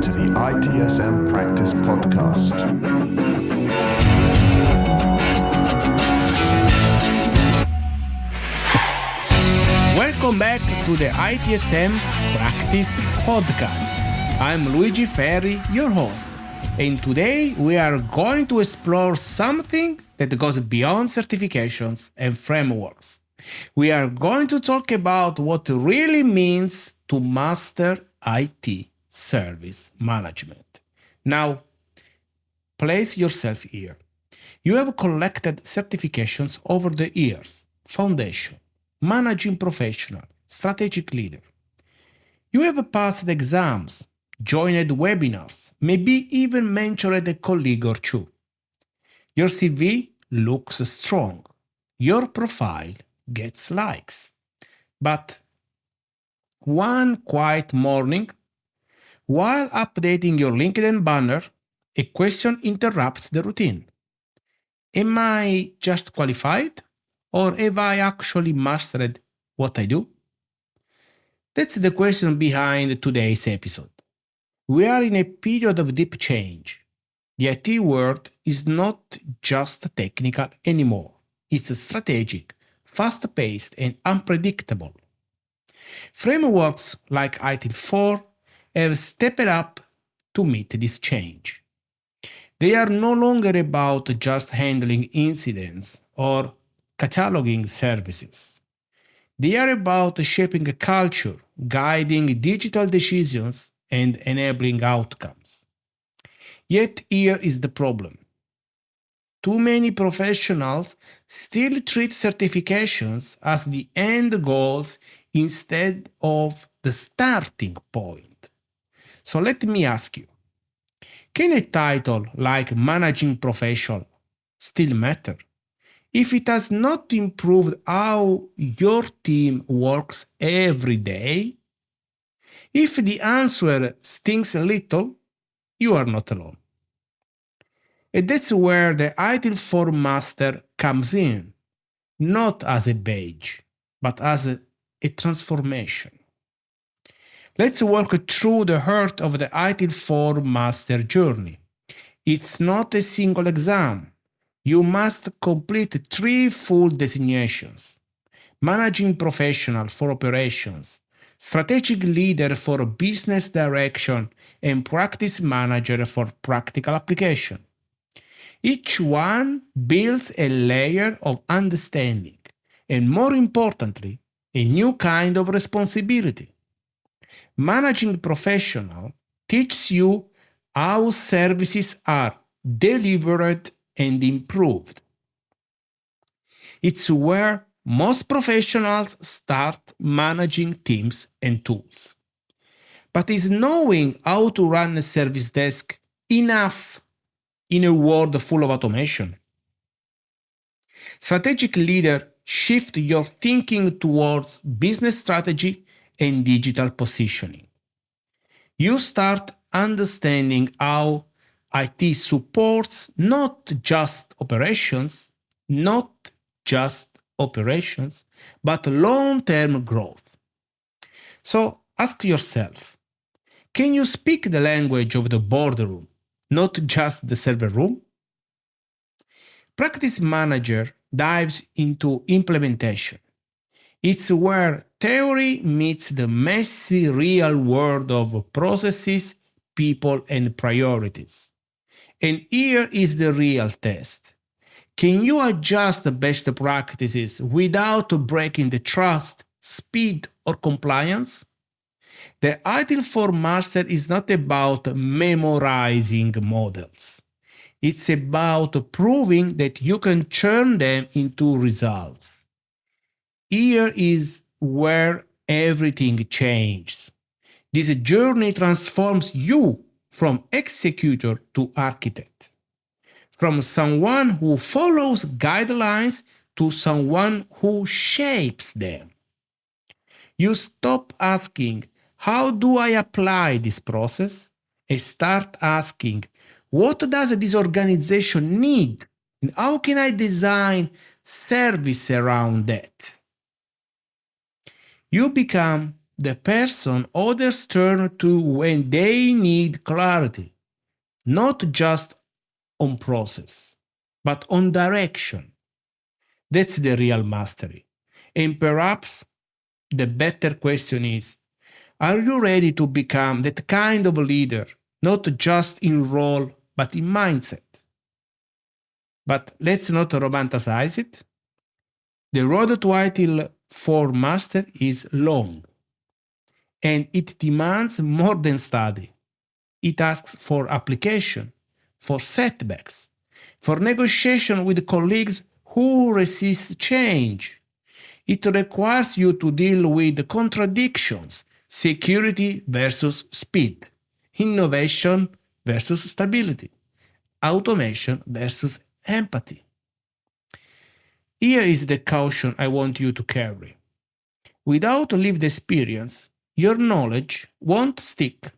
to the ITSM Practice Podcast. Welcome back to the ITSM Practice Podcast. I'm Luigi Ferri, your host, and today we are going to explore something that goes beyond certifications and frameworks. We are going to talk about what it really means to master IT service management. Now, place yourself here. You have collected certifications over the years: foundation, managing professional, strategic leader. You have passed exams, joined webinars, maybe even mentored a colleague or two. Your CV looks strong. Your profile gets likes. But one quiet morning, while updating your LinkedIn banner, a question interrupts the routine. Am I just qualified? Or have I actually mastered what I do? That's the question behind today's episode. We are in a period of deep change. The IT world is not just technical anymore. It's strategic, fast-paced, and unpredictable. Frameworks like ITIL 4 have stepped up to meet this change. They are no longer about just handling incidents or cataloging services. They are about shaping a culture, guiding digital decisions, and enabling outcomes. Yet here is the problem. Too many professionals still treat certifications as the end goals instead of the starting point. So let me ask you, can a title like managing professional still matter if it has not improved how your team works every day? If the answer stings a little, you are not alone. And that's where the ITIL 4 Master comes in, not as a badge, but as a transformation. Let's walk through the heart of the ITIL 4 Master journey. It's not a single exam. You must complete 3 full designations: managing professional for operations, strategic leader for business direction, and practice manager for practical application. Each one builds a layer of understanding, and more importantly, a new kind of responsibility. Managing professional teaches you how services are delivered and improved. It's where most professionals start managing teams and tools. But is knowing how to run a service desk enough in a world full of automation? Strategic leader shift your thinking towards business strategy and digital positioning. You start understanding how IT supports not just operations, but long-term growth. So ask yourself, can you speak the language of the boardroom, not just the server room? Practice Manager dives into implementation. It's where theory meets the messy real world of processes, people, and priorities. And here is the real test. Can you adjust best practices without breaking the trust, speed, or compliance? The ITIL 4 Master is not about memorizing models. It's about proving that you can turn them into results. Here is where everything changes. This journey transforms you from executor to architect, from someone who follows guidelines to someone who shapes them. You stop asking, how do I apply this process? And start asking, what does this organization need? And how can I design service around that? You become the person others turn to when they need clarity, not just on process, but on direction. That's the real mastery. And perhaps the better question is, are you ready to become that kind of leader, not just in role, but in mindset? But let's not romanticize it. The road to ITIL for master is long, and it demands more than study. It asks for application, for setbacks, for negotiation with colleagues who resist change. It requires you to deal with contradictions, security versus speed, innovation versus stability, automation versus empathy. Here is the caution I want you to carry. Without lived experience, your knowledge won't stick.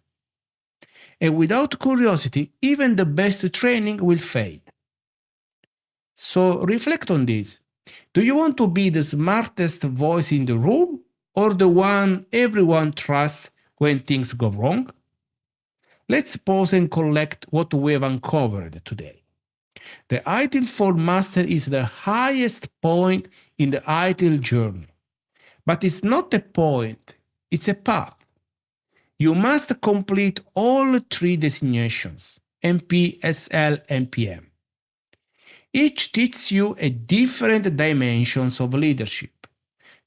And without curiosity, even the best training will fade. So reflect on this. Do you want to be the smartest voice in the room or the one everyone trusts when things go wrong? Let's pause and collect what we have uncovered today. The ITIL for Master is the highest point in the ITIL journey. But it's not a point, it's a path. You must complete all three designations, MP, SL, and PM. Each teaches you a different dimensions of leadership.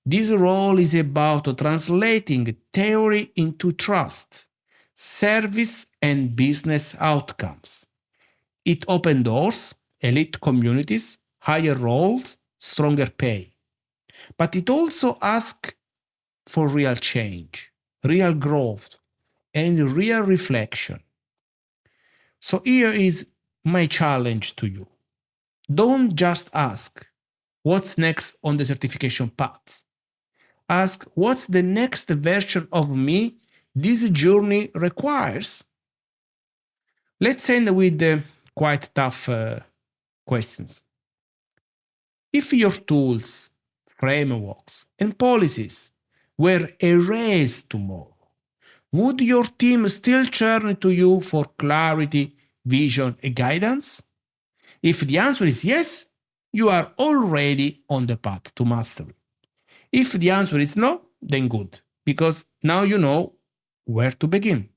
This role is about translating theory into trust, service, and business outcomes. It opens doors, elite communities, higher roles, stronger pay. But it also asks for real change, real growth, and real reflection. So here is my challenge to you. Don't just ask, what's next on the certification path? Ask, what's the next version of me this journey requires? Let's end with the quite tough questions. If your tools, frameworks, and policies were erased tomorrow, would your team still turn to you for clarity, vision, and guidance? If the answer is yes, you are already on the path to mastery. If the answer is no, then good, because now you know where to begin.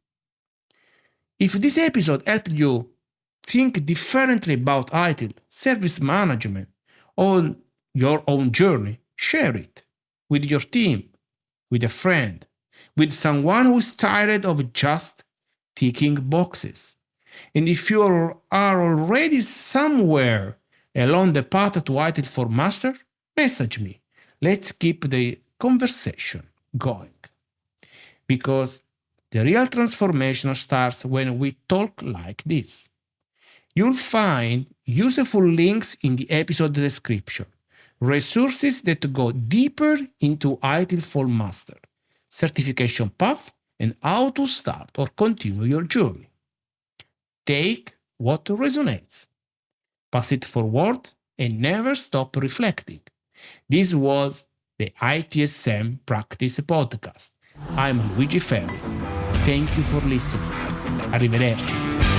If this episode helped you think differently about ITIL, service management, on your own journey, share it with your team, with a friend, with someone who is tired of just ticking boxes. And if you are already somewhere along the path to ITIL for Master, message me. Let's keep the conversation going. Because the real transformation starts when we talk like this. You'll find useful links in the episode description, resources that go deeper into ITIL for Master, certification path, and how to start or continue your journey. Take what resonates, pass it forward, and never stop reflecting. This was the ITSM Practice Podcast. I'm Luigi Ferri. Thank you for listening. Arrivederci.